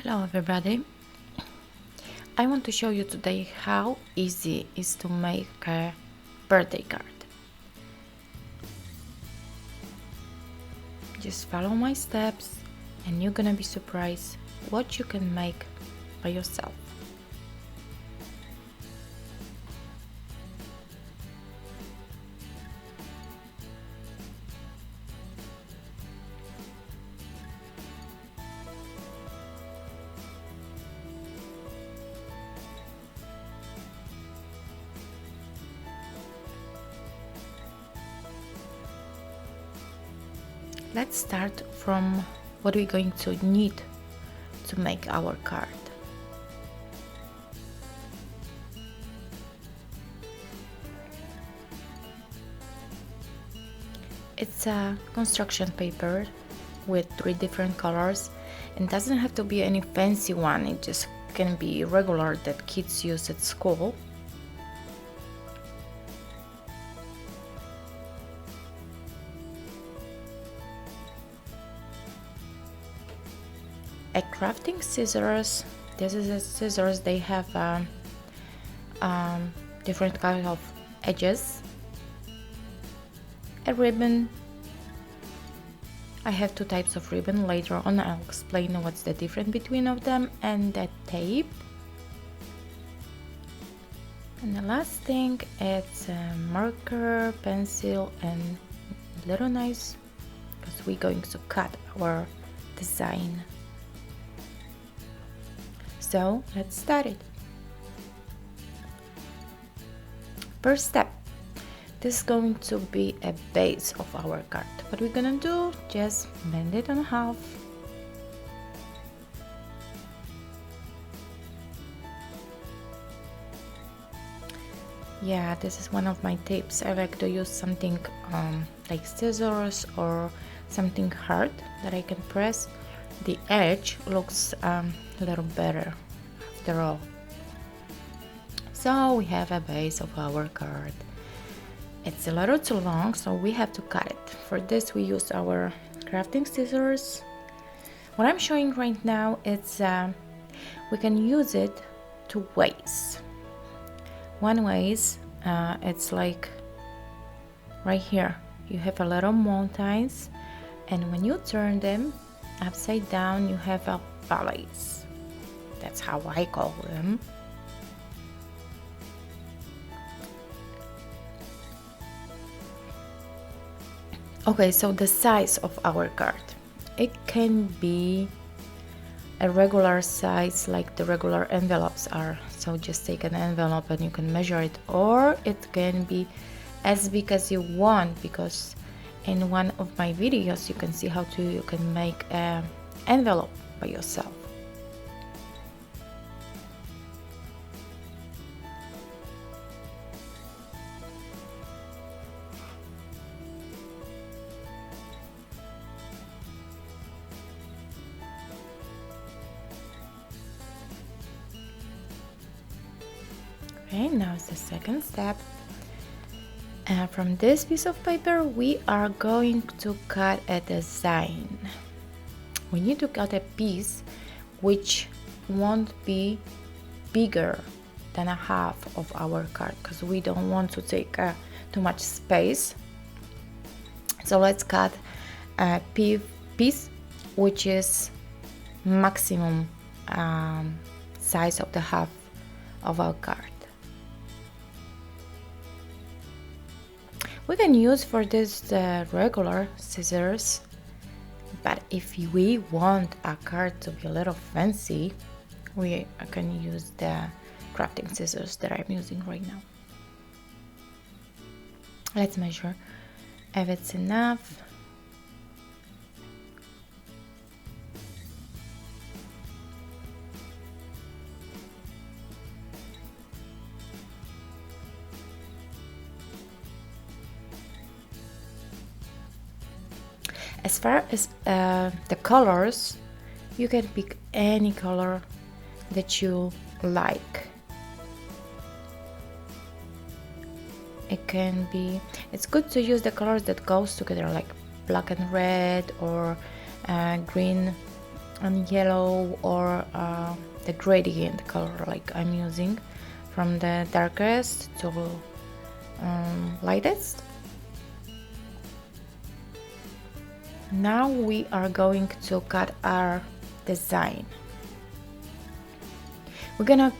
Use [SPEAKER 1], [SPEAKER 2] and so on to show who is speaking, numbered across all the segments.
[SPEAKER 1] Hello everybody. I want to show you today how easy it is to make a birthday card. Just follow my steps and you're gonna be surprised what you can make by yourself. Let's start from what we're going to need to make our card. It's a construction paper with 3 different colors, and doesn't have to be any fancy one, it just can be regular that kids use at school. A crafting scissors. This is a scissors, they have different kind of edges. A ribbon. I have 2 types of ribbon. Later on I'll explain what's the difference between of them, and the tape. And the last thing, it's a marker, pencil, and little knives, because we're going to cut our design. So let's start it. First step, this is going to be a base of our card. What we're gonna do, just bend it in half. Yeah, this is one of my tips. I like to use something like scissors or something hard that I can press. The edge looks a little better after all. So we have a base of our card. It's a little too long, so we have to cut it. For this we use our crafting scissors. What I'm showing right now, it's we can use it 2 ways. One way is it's like right here. You have a little mountains, and when you turn them upside down, you have a valleys. That's how I call them. Okay, so the size of our card, it can be a regular size like the regular envelopes are. So just take an envelope and you can measure it, or it can be as big as you want, because in one of my videos you can see how you can make an envelope by yourself. Okay, now it's the second step. From this piece of paper we are going to cut a design. We need to cut a piece which won't be bigger than a half of our card, because we don't want to take too much space. So let's cut a piece which is maximum size of the half of our card. We can use for this regular scissors, but if we want a card to be a little fancy, we can use the crafting scissors that I'm using right now. Let's measure if it's enough. As far as the colors, you can pick any color that you like. It's good to use the colors that goes together, like black and red, or green and yellow or the gradient color, like I'm using from the darkest to lightest. Now we are going to cut our design. We're gonna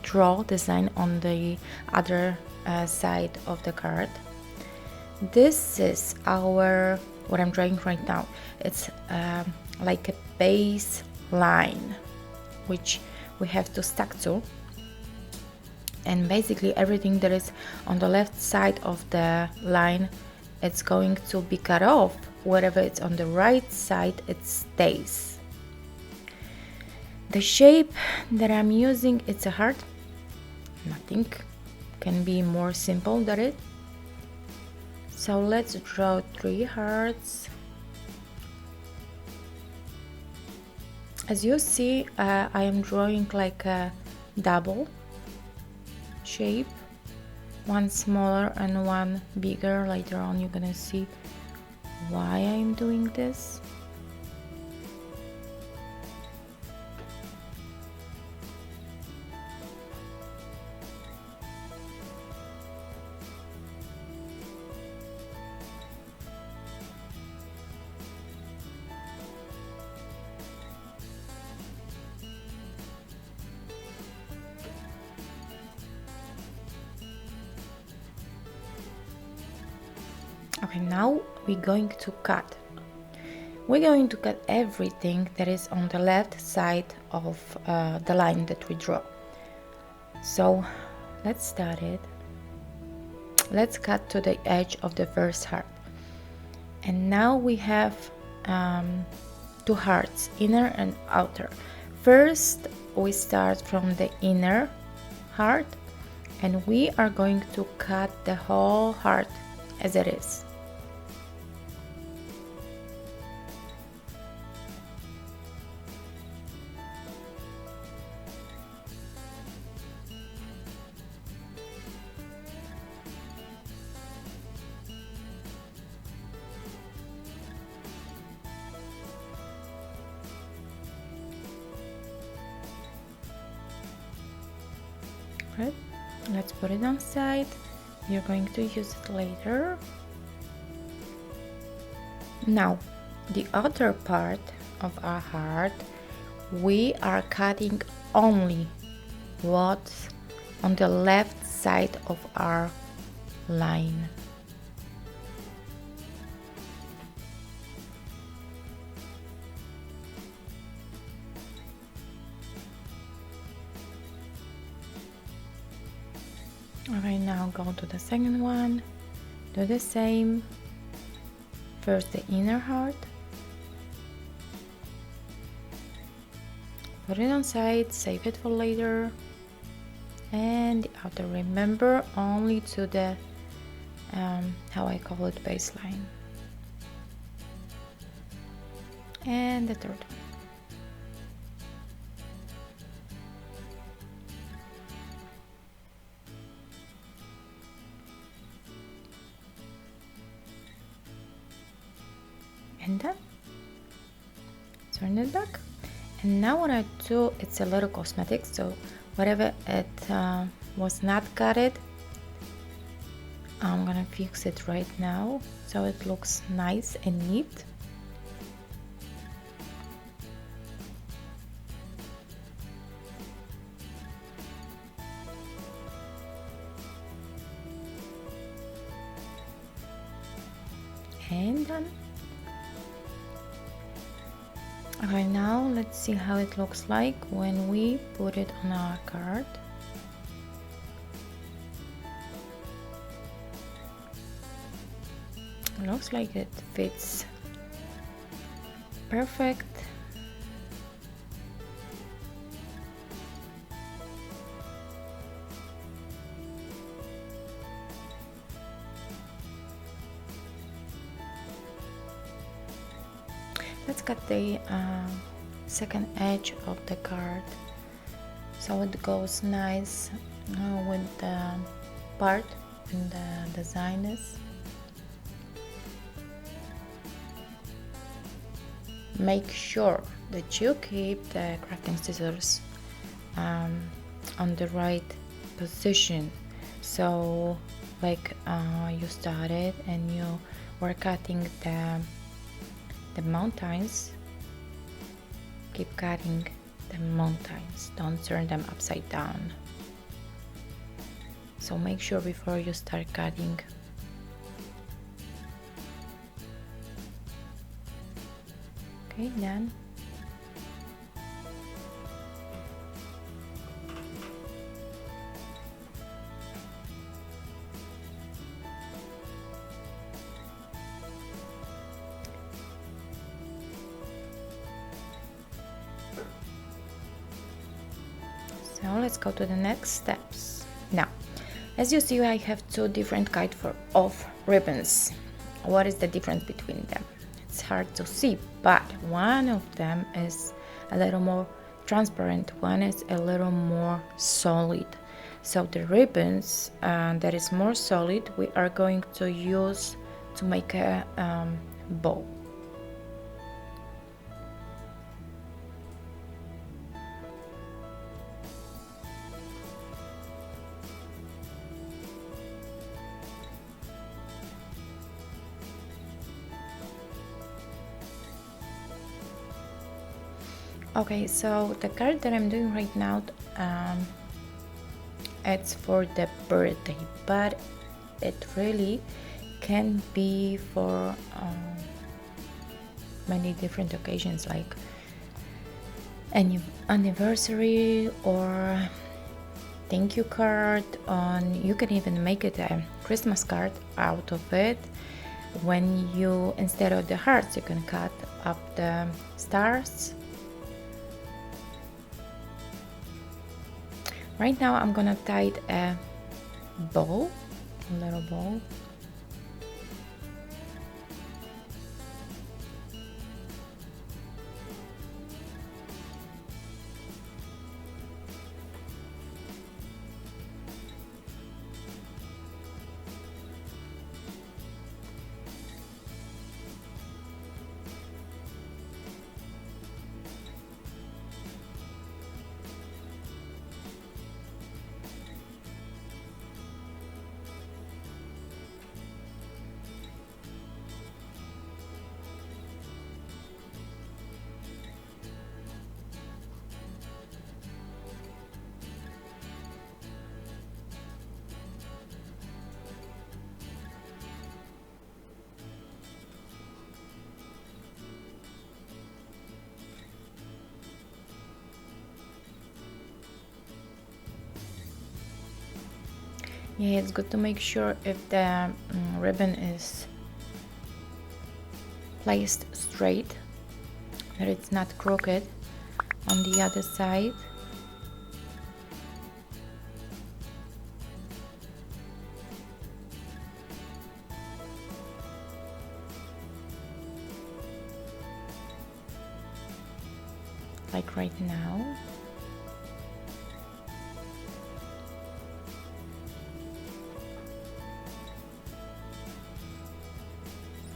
[SPEAKER 1] draw design on the other side of the card. This is what I'm drawing right now. It's like a base line which we have to stick to, and basically everything that is on the left side of the line, it's going to be cut off. Whatever it's on the right side, it stays. The shape that I'm using, it's a heart. Nothing can be more simple than it. So let's draw 3 hearts. As you see, I am drawing like a double shape, one smaller and one bigger. Later on you're gonna see why I'm doing this. Okay, now we're going to cut. We're going to cut everything that is on the left side of the line that we draw. So let's start it. Let's cut to the edge of the first heart. And now we have 2 hearts, inner and outer. First, we start from the inner heart, and we are going to cut the whole heart as it is. Right, let's put it on side. You're going to use it later. Now, the other part of our heart, we are cutting only what's on the left side of our line. Okay, now go to the second one, do the same. First the inner heart, put it on side, save it for later. And the outer, remember, only to the how I call it, baseline. And the third one. And done. Turn it back. And now what I do, it's a little cosmetic, so whatever it was not cutted, I'm gonna fix it right now so it looks nice and neat. And done. Okay, now let's see how it looks like when we put it on our card. It looks like it fits perfect. Let's cut the second edge of the card so it goes nice with the part and the design is. make sure that you keep the crafting scissors on the right position. So like you started and you were cutting the mountains, keep cutting the mountains, don't turn them upside down. So make sure before you start cutting. Okay, done. So let's go to the next steps. Now, as you see, I have two different kinds of ribbons. What is the difference between them? It's hard to see, but one of them is a little more transparent, one is a little more solid. So the ribbons that is more solid, we are going to use to make a bow. Okay, so the card that I'm doing right now, it's for the birthday, but it really can be for many different occasions, like an anniversary or thank you card. You can even make it a Christmas card out of it. When you, instead of the hearts, you can cut up the stars. Right now I'm gonna tie a bow, a little bow. Yeah, it's good to make sure if the ribbon is placed straight, that it's not crooked on the other side. Like right now.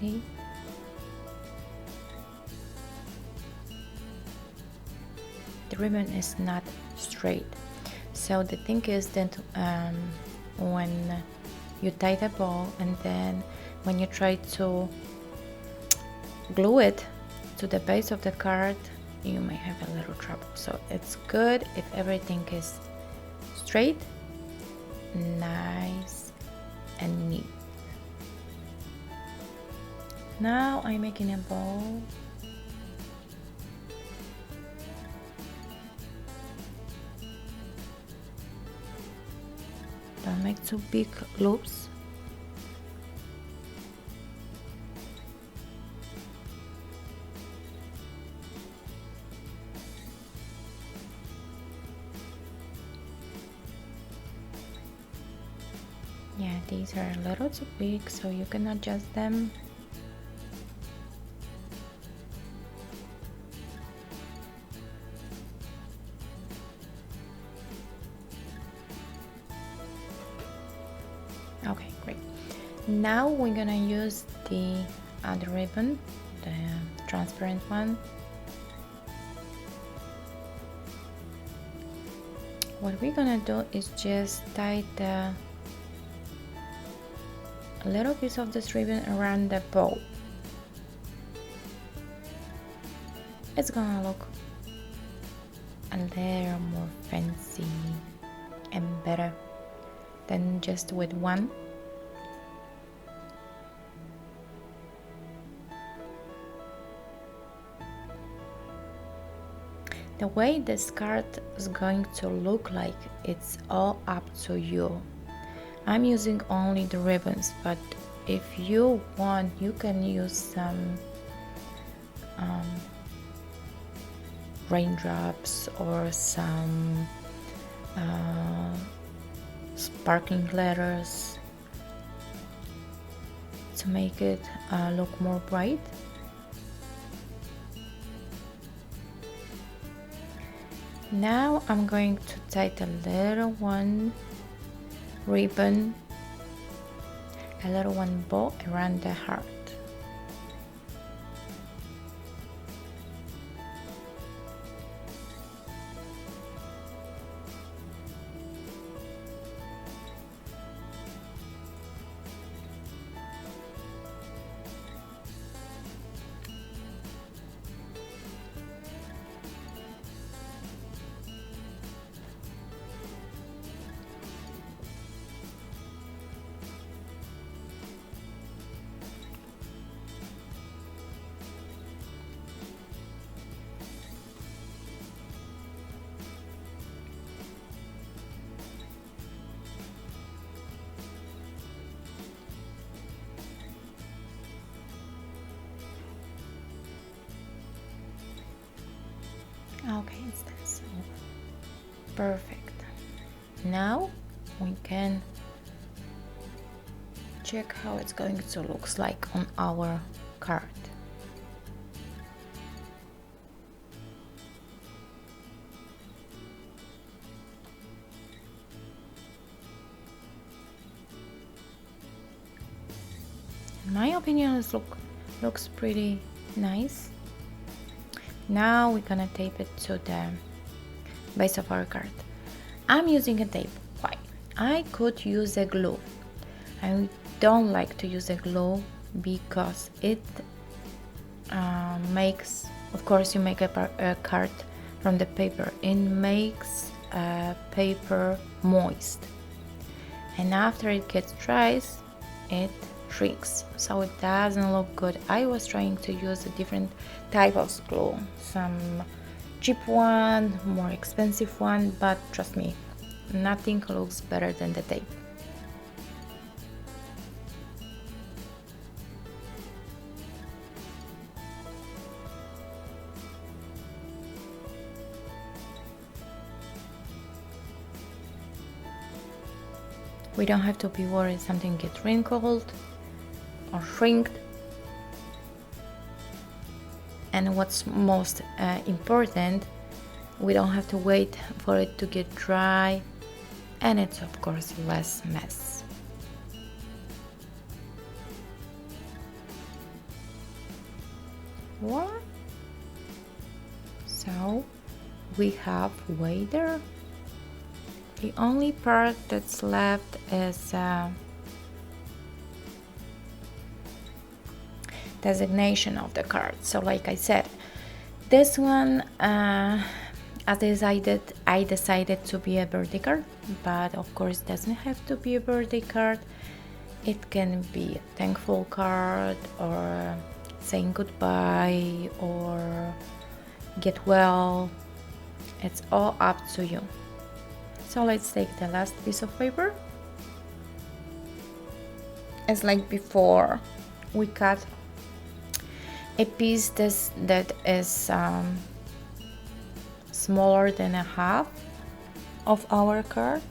[SPEAKER 1] See? The ribbon is not straight. So the thing is that when you tie the bow and then when you try to glue it to the base of the card, you may have a little trouble. So it's good if everything is straight, nice and neat. Now I'm making a bow. Don't make too big loops. Yeah, these are a little too big, so you can adjust them. Okay, great. Now we're gonna use the other ribbon, the transparent one. What we're gonna do is just tie the little piece of this ribbon around the bow. It's gonna look a little more fancy and better than just with one. The way this card is going to look like, it's all up to you. I'm using only the ribbons, but if you want, you can use some raindrops or some sparkling letters to make it look more bright. Now I'm going to tie the little one ribbon, a little one bow around the heart. Okay, that's so perfect. Now we can check how it's going to look like on our card. In my opinion, it looks pretty nice. Now we're gonna tape it to the base of our card. I'm using a tape. Why? I could use a glue. I don't like to use a glue because it makes, of course, you make a card from the paper. It makes paper moist, and after it gets dry, it shrinks, so it doesn't look good. I was trying to use a different type of glue, some cheap one, more expensive one, but trust me, nothing looks better than the tape. We don't have to be worried something gets wrinkled or shrinked. And what's most important, we don't have to wait for it to get dry, and it's of course less mess. What? So we have way there. The only part that's left is designation of the card. So like I said, this one I decided to be a birthday card, but of course it doesn't have to be a birthday card. It can be a thankful card, or saying goodbye, or get well. It's all up to you. So let's take the last piece of paper. As like before, we cut a piece that is smaller than a half of our card.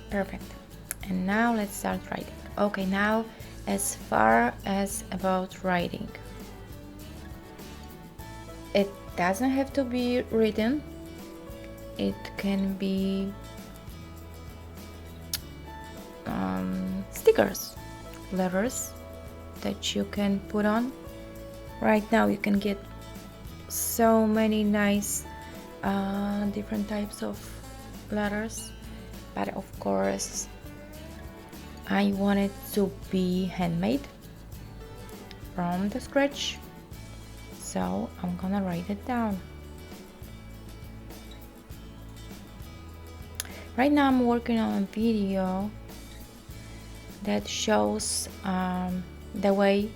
[SPEAKER 1] Perfect. And now let's start writing. Okay, now as far as about writing, it doesn't have to be written. It can be stickers, letters that you can put on. Right now you can get so many nice different types of letters, but of course I want it to be handmade from the scratch, so I'm gonna write it down. Right now I'm working on a video that shows the way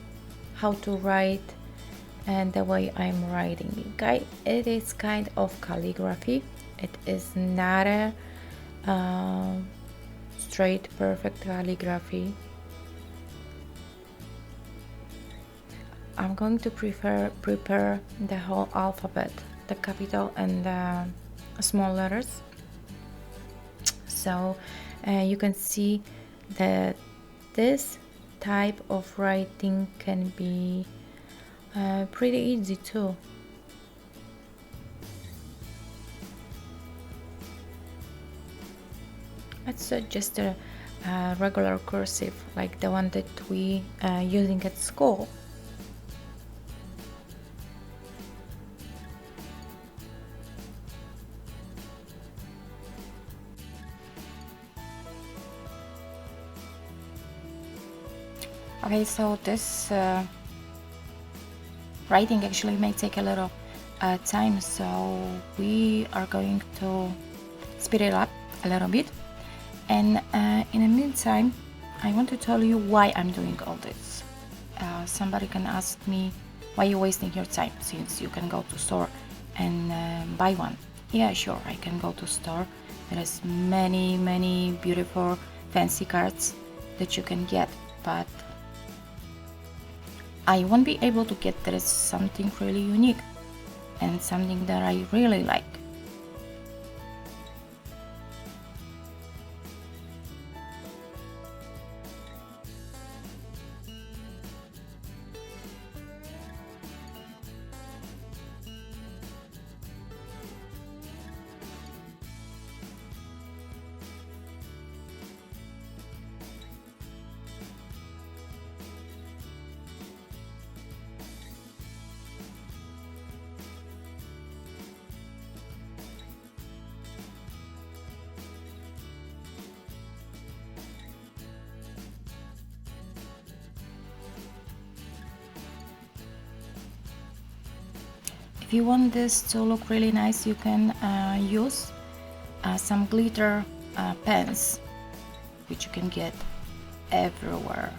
[SPEAKER 1] how to write and the way I'm writing. It is kind of calligraphy. It is not a straight perfect calligraphy. I'm going to prepare the whole alphabet, the capital and the small letters, so you can see that this type of writing can be pretty easy too. It's just a regular cursive like the one that we using at school. Okay, so this writing actually may take a little time, so we are going to speed it up a little bit. And in the meantime, I want to tell you why I'm doing all this. Somebody can ask me, why are you wasting your time since you can go to store and buy one? Yeah, sure, I can go to store. There is many beautiful fancy cards that you can get, but I won't be able to get there is something really unique and something that I really like. If you want this to look really nice, you can use some glitter pens, which you can get everywhere.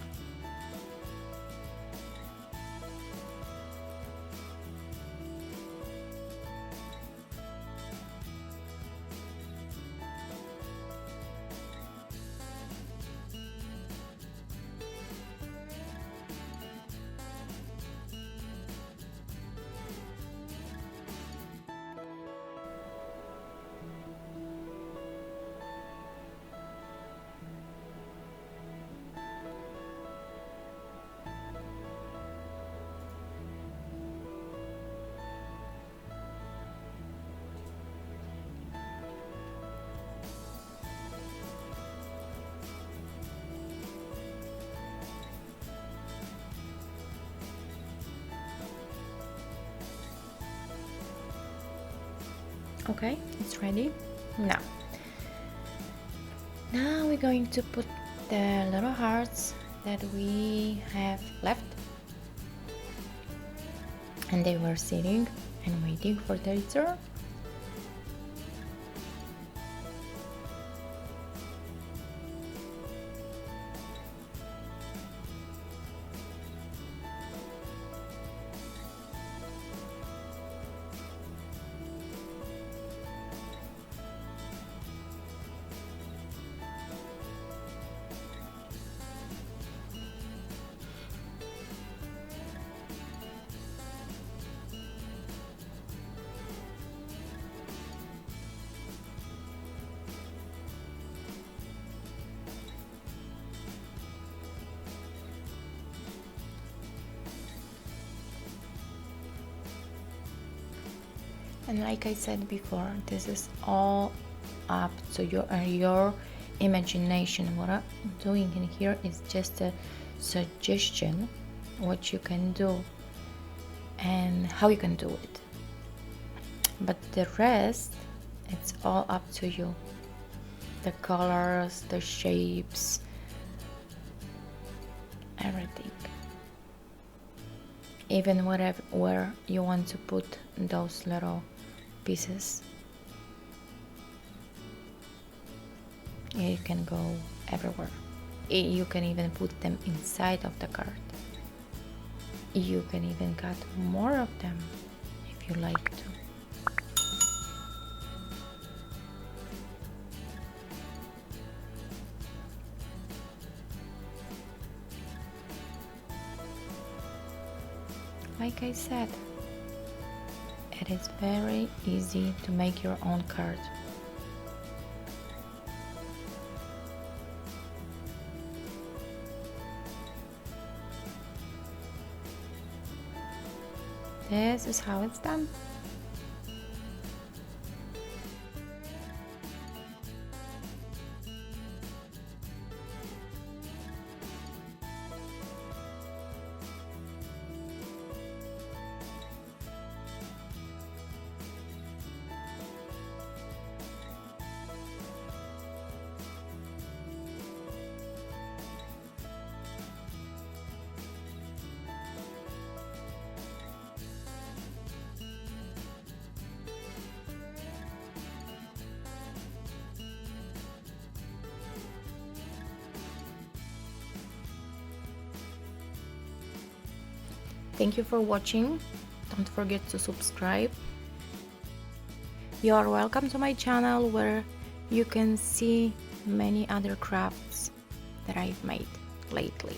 [SPEAKER 1] Okay, it's ready. Now we're going to put the little hearts that we have left, and they were sitting and waiting for their turn. And like I said before, this is all up to your imagination. What I'm doing in here is just a suggestion what you can do and how you can do it, but the rest, it's all up to you. The colors, the shapes, everything, even where you want to put those little pieces, you can go everywhere. You can even put them inside of the card. You can even cut more of them if you like to. Like I said, it is very easy to make your own card. This is how it's done. Thank you for watching. Don't forget to subscribe. You are welcome to my channel where you can see many other crafts that I've made lately.